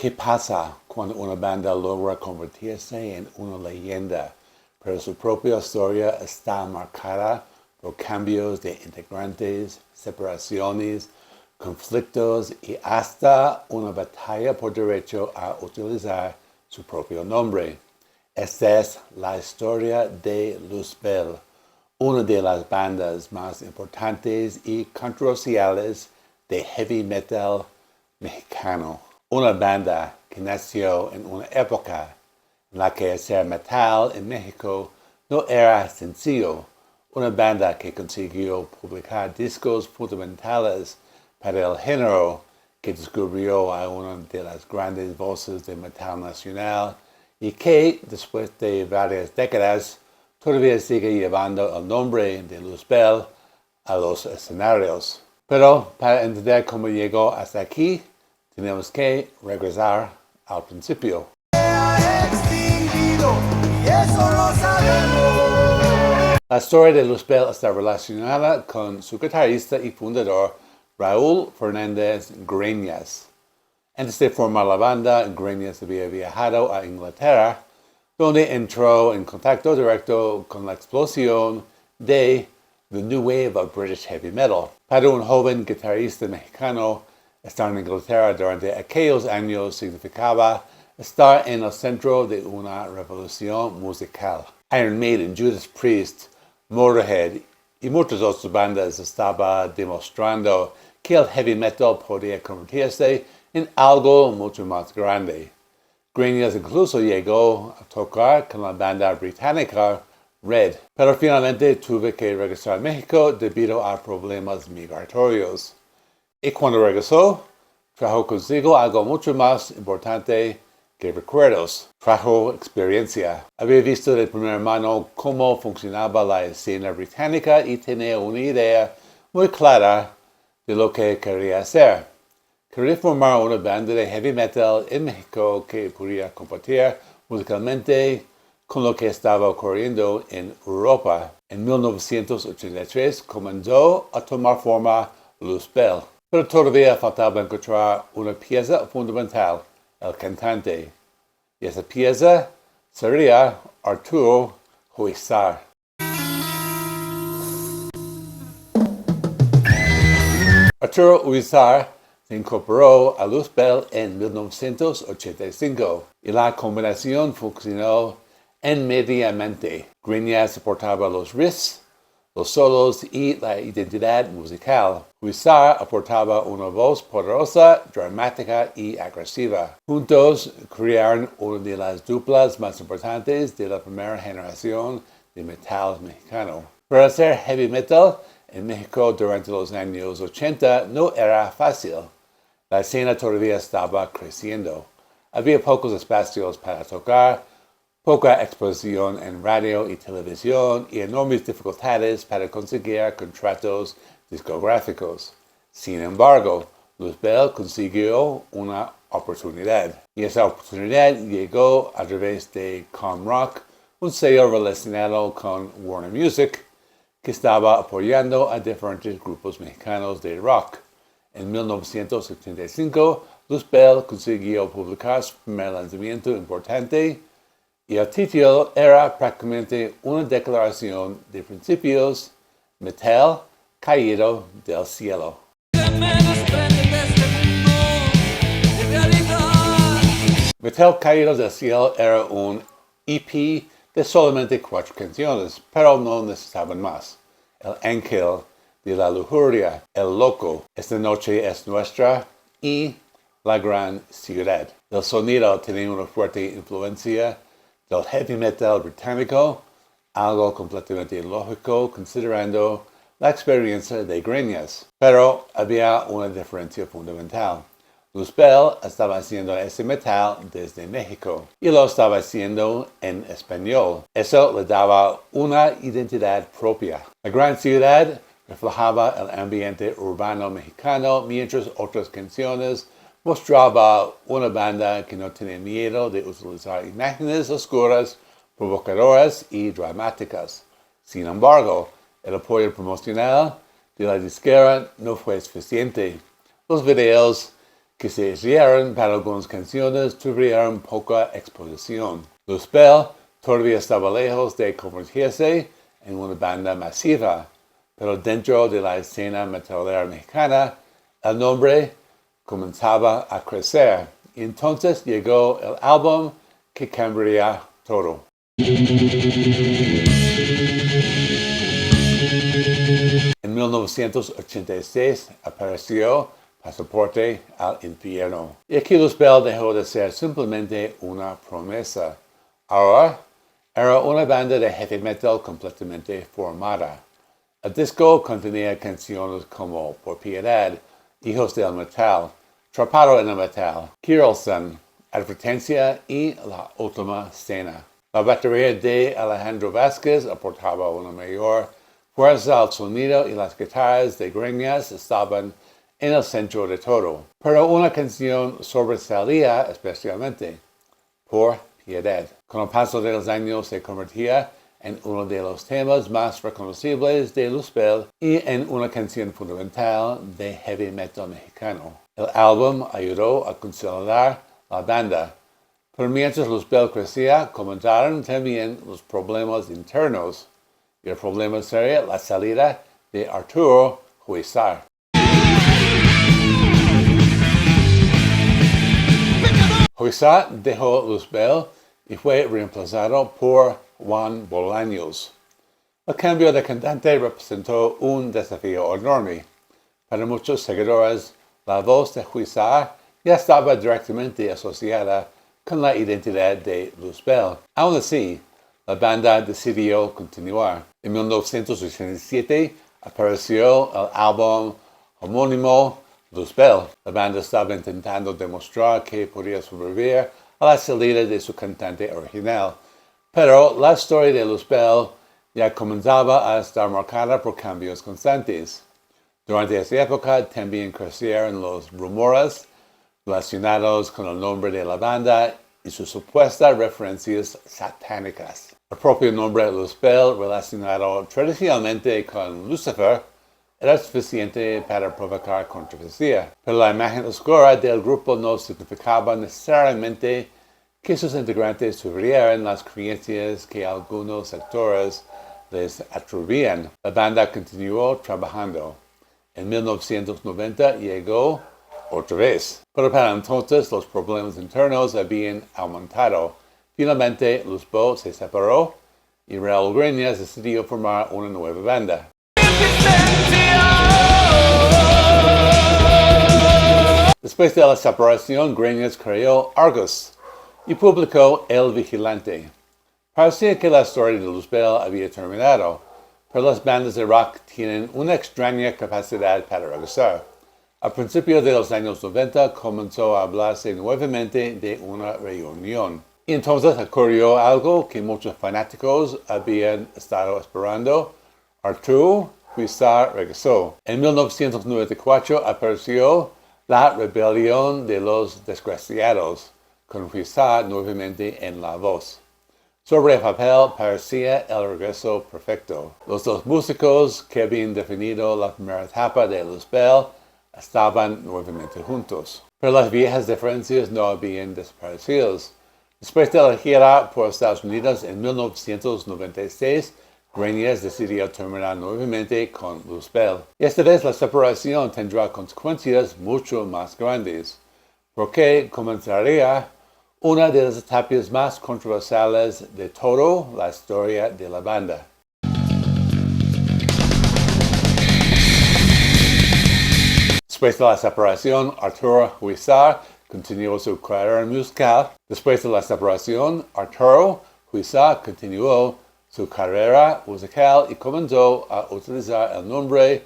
¿Qué pasa cuando una banda logra convertirse en una leyenda, pero su propia historia está marcada por cambios de integrantes, separaciones, conflictos y hasta una batalla por derecho a utilizar su propio nombre? Esta es la historia de Luzbel, una de las bandas más importantes y controversiales de heavy metal mexicano. Una banda que nació en una época en la que hacer metal en México no era sencillo. Una banda que consiguió publicar discos fundamentales para el género, que descubrió a una de las grandes voces de metal nacional y que, después de varias décadas, todavía sigue llevando el nombre de Luzbel a los escenarios. Pero para entender cómo llegó hasta aquí, tenemos que regresar al principio. La historia de Luzbel está relacionada con su guitarrista y fundador Raúl Greñas. Antes de formar la banda, Greñas había viajado a Inglaterra, donde entró en contacto directo con la explosión de the new wave of British heavy metal. Para un joven guitarrista mexicano, estar en Inglaterra durante aquellos años significaba estar en el centro de una revolución musical. Iron Maiden, Judas Priest, Motorhead y muchas otras bandas estaban demostrando que el heavy metal podía convertirse en algo mucho más grande. Greñas incluso llegó a tocar con la banda británica Red, pero finalmente tuvo que regresar a México debido a problemas migratorios. Y cuando regresó, trajo consigo algo mucho más importante que recuerdos. Trajo experiencia. Había visto de primera mano cómo funcionaba la escena británica y tenía una idea muy clara de lo que quería hacer. Quería formar una banda de heavy metal en México que pudiera competir musicalmente con lo que estaba ocurriendo en Europa. En 1983 comenzó a tomar forma Luzbel, pero todavía faltaba encontrar una pieza fundamental, el cantante. Y esa pieza sería Arturo Huizar. Arturo Huizar se incorporó a Luzbel en 1985 y la combinación funcionó inmediatamente. Greñas aportaba los riffs, los solos y la identidad musical. Huizar aportaba una voz poderosa, dramática y agresiva. Juntos crearon una de las duplas más importantes de la primera generación de metal mexicano. Para hacer heavy metal en México durante los años 80 no era fácil. La escena todavía estaba creciendo. Había pocos espacios para tocar, poca exposición en radio y televisión y enormes dificultades para conseguir contratos discográficos. Sin embargo, Luzbel consiguió una oportunidad. Y esa oportunidad llegó a través de Com Rock, un sello relacionado con Warner Music, que estaba apoyando a diferentes grupos mexicanos de rock. En 1975, Luzbel consiguió publicar su primer lanzamiento importante y el título era prácticamente una declaración de principios: metal caído del cielo. Metal caído del cielo era un EP de solamente 4 canciones, pero no necesitaban más. El ángel de la lujuria, el loco, esta noche es nuestra y la gran ciudad. El sonido tenía una fuerte influencia del heavy metal británico, algo completamente lógico considerando la experiencia de Greñas. Pero había una diferencia fundamental. Luzbel estaba haciendo ese metal desde México y lo estaba haciendo en español. Eso le daba una identidad propia. La gran ciudad reflejaba el ambiente urbano mexicano, mientras otras canciones mostraba una banda que no tenía miedo de utilizar imágenes oscuras, provocadoras y dramáticas. Sin embargo, el apoyo promocional de la disquera no fue suficiente. Los videos que se hicieron para algunas canciones tuvieron poca exposición. Luzbel todavía estaba lejos de convertirse en una banda masiva, pero dentro de la escena metalera mexicana, el nombre comenzaba a crecer, y entonces llegó el álbum que cambiaría todo. En 1986 apareció Pasaporte al Infierno, y aquí Luzbel dejó de ser simplemente una promesa. Ahora era una banda de heavy metal completamente formada. El disco contenía canciones como Por Piedad, Hijos del Metal, Atrapado en el Metal, Kirelson, Advertencia y La Última Cena. La batería de Alejandro Vázquez aportaba una mayor fuerza al sonido y las guitarras de Greñas estaban en el centro de todo. Pero una canción sobresalía especialmente, Por Piedad. Con el paso de los años se convertía en uno de los temas más reconocibles de Luzbel y en una canción fundamental de heavy metal mexicano. El álbum ayudó a consolidar la banda, pero mientras Luzbel crecía, comenzaron también los problemas internos, y el problema sería la salida de Arturo Huizar. Huizar dejó Luzbel y fue reemplazado por Juan Bolaños. El cambio de cantante representó un desafío enorme. Para muchos seguidores, la voz de Huizar ya estaba directamente asociada con la identidad de Luzbel. Aún así, la banda decidió continuar. En 1987 apareció el álbum homónimo Luzbel. La banda estaba intentando demostrar que podía sobrevivir a la salida de su cantante original, pero la historia de Luzbel ya comenzaba a estar marcada por cambios constantes. Durante esa época también crecieron los rumores relacionados con el nombre de la banda y sus supuestas referencias satánicas. El propio nombre Luzbel, relacionado tradicionalmente con Lucifer, era suficiente para provocar controversia, pero la imagen oscura del grupo no significaba necesariamente que sus integrantes tuvieran las creencias que algunos sectores les atribuían. La banda continuó trabajando. En 1990 llegó Otra Vez, pero para entonces los problemas internos habían aumentado. Finalmente, Luzbel se separó y Raúl Greñas decidió formar una nueva banda. Después de la separación, Greñas creó Argos y publicó El Vigilante. Parecía que la historia de Luzbel había terminado, pero las bandas de rock tienen una extraña capacidad para regresar. A principios de los años 90 comenzó a hablarse nuevamente de una reunión. Y entonces ocurrió algo que muchos fanáticos habían estado esperando. Arturo Huizar regresó. En 1994 apareció La Rebelión de los Desgraciados, con Huizar nuevamente en la voz. Sobre el papel parecía el regreso perfecto. Los dos músicos que habían definido la primera etapa de Luzbel estaban nuevamente juntos. Pero las viejas diferencias no habían desaparecido. Después de la gira por Estados Unidos en 1996, Greñas decidió terminar nuevamente con Luzbel. Esta vez la separación tendrá consecuencias mucho más grandes, porque comenzaría una de las etapas más controversiales de toda la historia de la banda. Después de la separación, Arturo Huizar continuó su carrera musical. Después de la separación, Arturo Huizar continuó su carrera musical y comenzó a utilizar el nombre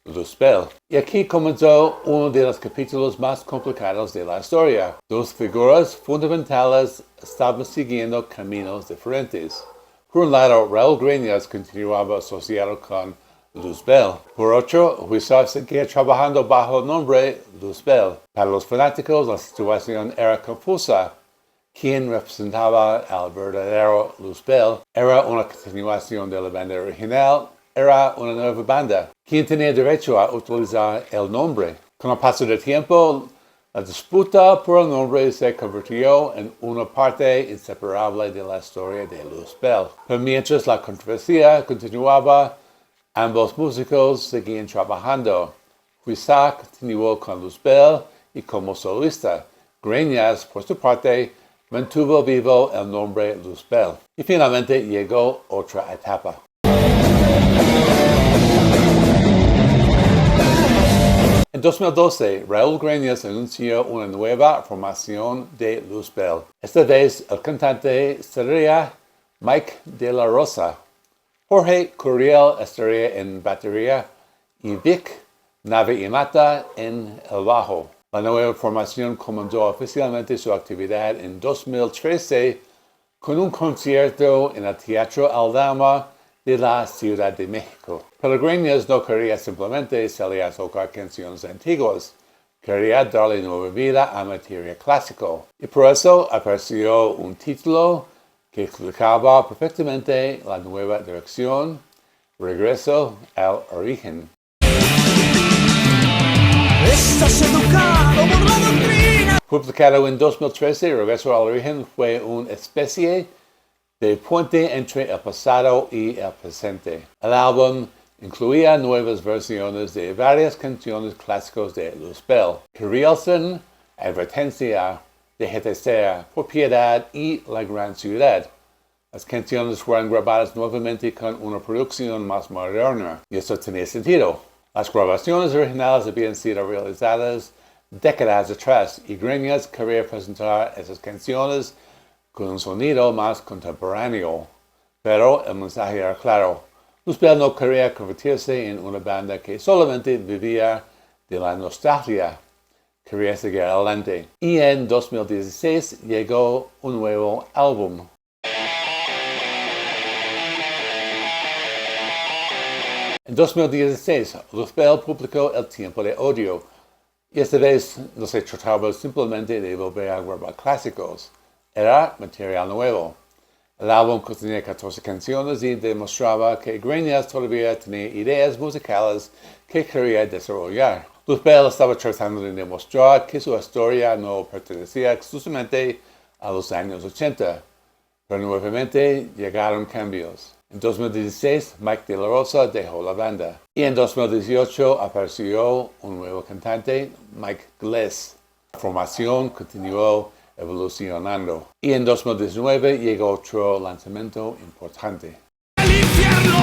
Luzbel. Y aquí comenzó uno de los capítulos más complicados de la historia. Dos figuras fundamentales estaban siguiendo caminos diferentes. Por un lado, Raúl Greñas continuaba asociado con Luzbel. Por otro, Huizar seguía trabajando bajo el nombre Luzbel. Para los fanáticos, la situación era confusa. ¿Quién representaba al verdadero Luzbel? ¿Era una continuación de la banda original? ¿Era una nueva banda? ¿Quién tenía derecho a utilizar el nombre? Con el paso del tiempo, La disputa por el nombre se convirtió en una parte inseparable de la historia de Luzbel. Pero mientras la controversia continuaba, ambos músicos seguían trabajando. Huizar continuó con Luzbel y como solista. Greñas, por su parte, mantuvo vivo el nombre Luzbel. Y finalmente llegó otra etapa. En 2012, Raúl Greñas anunció una nueva formación de Luzbel. Esta vez el cantante sería Mike de la Rosa, Jorge Curiel estaría en batería y Vic Nave y Mata en el bajo. La nueva formación comenzó oficialmente su actividad en 2013 con un concierto en el Teatro Aldama de la Ciudad de México. Pero Greñas no quería simplemente salir a tocar canciones antiguas, quería darle nueva vida a materia clásico. Y por eso apareció un título que explicaba perfectamente la nueva dirección, Regreso al Origen. Estás educado por la doctrina. Publicado en 2013, Regreso al Origen fue una especie de puente entre el pasado y el presente. El álbum incluía nuevas versiones de varias canciones clásicas de Luzbel, que realzan advertencia, deje de ser, por piedad y la gran ciudad. Las canciones fueron grabadas nuevamente con una producción más moderna, y eso tenía sentido. Las grabaciones originales habían sido realizadas décadas atrás, y Greñas quería presentar esas canciones con un sonido más contemporáneo. Pero el mensaje era claro. Luzbel no quería convertirse en una banda que solamente vivía de la nostalgia. Quería seguir adelante. Y en 2016 llegó un nuevo álbum. En 2016, Luzbel publicó El Tiempo de Odio. Y esta vez no se trataba simplemente de volver a grabar clásicos. Era material nuevo. El álbum contenía 14 canciones y demostraba que Greñas todavía tenía ideas musicales que quería desarrollar. Luzbel estaba tratando de demostrar que su historia no pertenecía exclusivamente a los años 80, pero nuevamente llegaron cambios. En 2016, Mike de la Rosa dejó la banda. Y en 2018 apareció un nuevo cantante, Mike Gless. La formación continuó evolucionando. Y en 2019 llegó otro lanzamiento importante. ¡El infierno!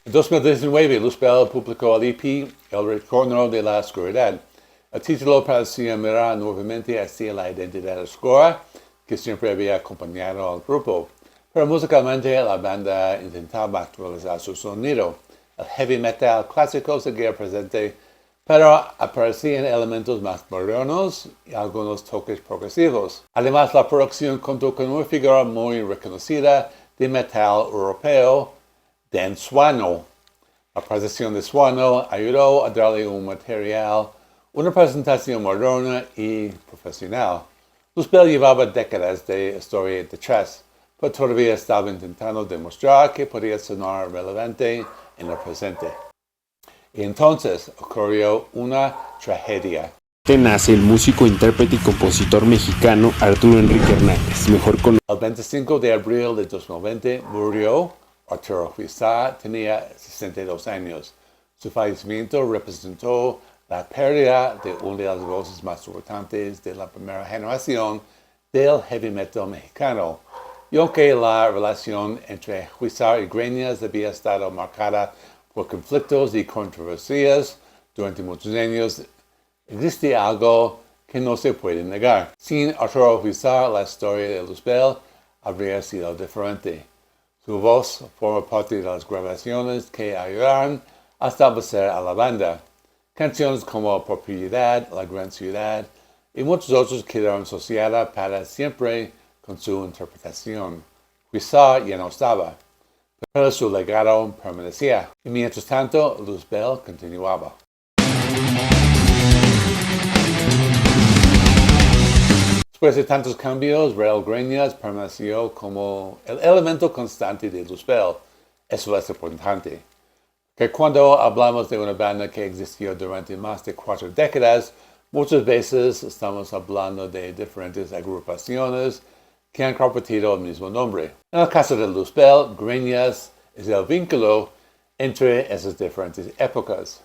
En 2019, Luzbel publicó el EP El Retorno de la Oscuridad. El título parecía mirar nuevamente hacia la identidad oscura que siempre había acompañado al grupo. Pero musicalmente la banda intentaba actualizar su sonido. El heavy metal clásico seguía presente, pero aparecían elementos más modernos y algunos toques progresivos. Además, la producción contó con una figura muy reconocida de metal europeo, Dan Swano. La presentación de Swano ayudó a darle un material, una presentación moderna y profesional. Luzbel llevaba décadas de historia detrás, pero todavía estaba intentando demostrar que podía sonar relevante en el presente. Y entonces ocurrió una tragedia. Nace el músico, intérprete y compositor mexicano Arturo Hernández, mejor conocido. El 25 de abril de 2020 murió Arturo Huizar, tenía 62 años. Su fallecimiento representó la pérdida de una de las voces más importantes de la primera generación del heavy metal mexicano. Y aunque la relación entre Huizar y Greñas había estado marcada por conflictos y controversias durante muchos años, existe algo que no se puede negar. Sin Arturo Huizar, la historia de Luzbel habría sido diferente. Su voz forma parte de las grabaciones que ayudaron a establecer a la banda. Canciones como Propiedad, La Gran Ciudad y muchos otros quedaron asociadas para siempre con su interpretación. Huizar ya no estaba, pero su legado permanecía. Y mientras tanto, Luzbel continuaba. Después de tantos cambios, Raúl Greñas permaneció como el elemento constante de Luzbel. Eso es importante. Que cuando hablamos de una banda que existió durante más de 4 décadas, muchas veces estamos hablando de diferentes agrupaciones que han compartido el mismo nombre. En el caso de Luzbel, Greñas es el vínculo entre esas diferentes épocas.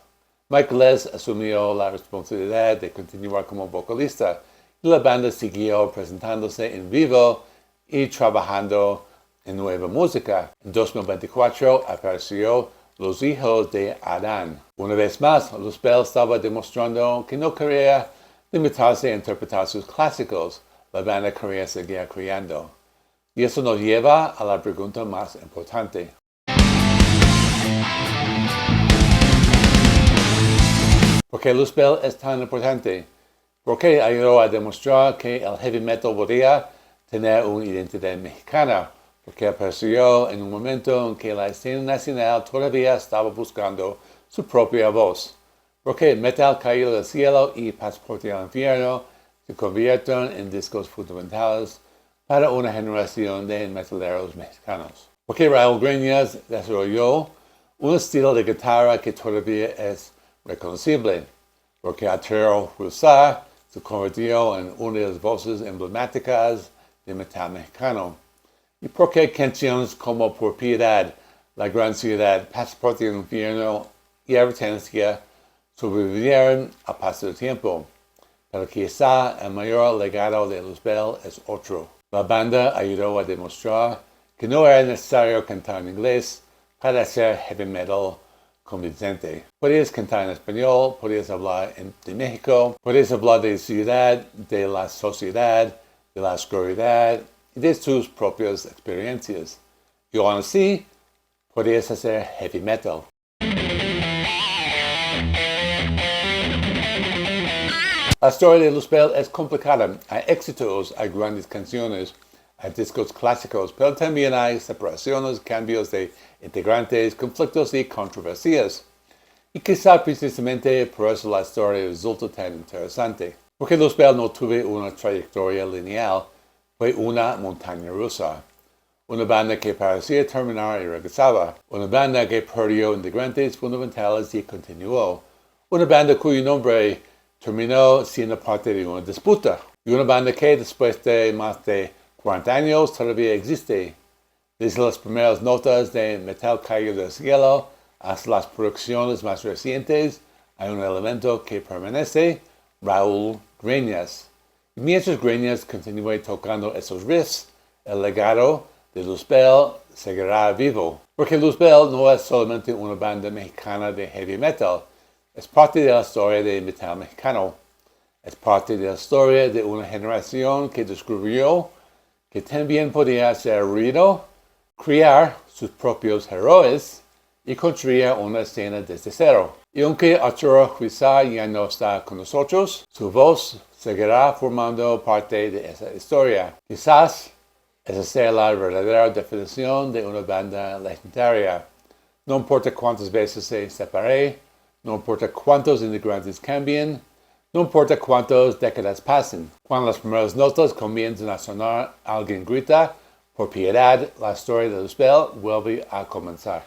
Michael asumió la responsabilidad de continuar como vocalista y la banda siguió presentándose en vivo y trabajando en nueva música. En 2024 apareció Los hijos de Adán. Una vez más, Luzbel estaba demostrando que no quería limitarse a interpretar sus clásicos. La banda quería seguir creando. Y eso nos lleva a la pregunta más importante. ¿Por qué Luzbel es tan importante? Porque ayudó a demostrar que el heavy metal podía tener una identidad mexicana. Porque apareció en un momento en que la escena nacional todavía estaba buscando su propia voz. Porque Metal Caído del Cielo y Pasaporte al Infierno se convierten en discos fundamentales para una generación de metaleros mexicanos. Porque Raúl Greñas desarrolló un estilo de guitarra que todavía es reconocible. Porque Arturo Huizar se convirtió en una de las voces emblemáticas del metal mexicano. Y porque canciones como Por Piedad, La Gran Ciudad, Pasaporte al Infierno y Advertencia sobrevivieron al paso del tiempo. Pero quizá el mayor legado de Luzbel es otro. La banda ayudó a demostrar que no era necesario cantar en inglés para hacer heavy metal convincente. Podías cantar en español, podías hablar de México, podías hablar de la ciudad, de la sociedad, de la oscuridad, de sus propias experiencias. Y aún así, podías hacer heavy metal. La historia de Luzbel es complicada. Hay éxitos, hay grandes canciones, hay discos clásicos, pero también hay separaciones, cambios de integrantes, conflictos y controversias. Y quizá precisamente por eso la historia resulta tan interesante. Porque Luzbel no tuvo una trayectoria lineal. Fue una montaña rusa. Una banda que parecía terminar y regresaba. Una banda que perdió integrantes fundamentales y continuó. Una banda cuyo nombre terminó siendo parte de una disputa. Y una banda que después de más de 40 años todavía existe. Desde las primeras notas de Metal Caído del Cielo hasta las producciones más recientes, hay un elemento que permanece: Raúl Greñas. Mientras Greñas continúe tocando esos riffs, el legado de Luzbel seguirá vivo. Porque Luzbel no es solamente una banda mexicana de heavy metal, es parte de la historia del metal mexicano. Es parte de la historia de una generación que descubrió que también podía hacer ruido, crear sus propios héroes y construir una escena desde cero. Y aunque Arturo Huizar ya no está con nosotros, su voz seguirá formando parte de esa historia. Quizás esa sea la verdadera definición de una banda legendaria. No importa cuántas veces se separe, no importa cuántos integrantes cambien, no importa cuántas décadas pasen. Cuando las primeras notas comienzan a sonar, alguien grita: por piedad, la historia de Luzbel vuelve a comenzar.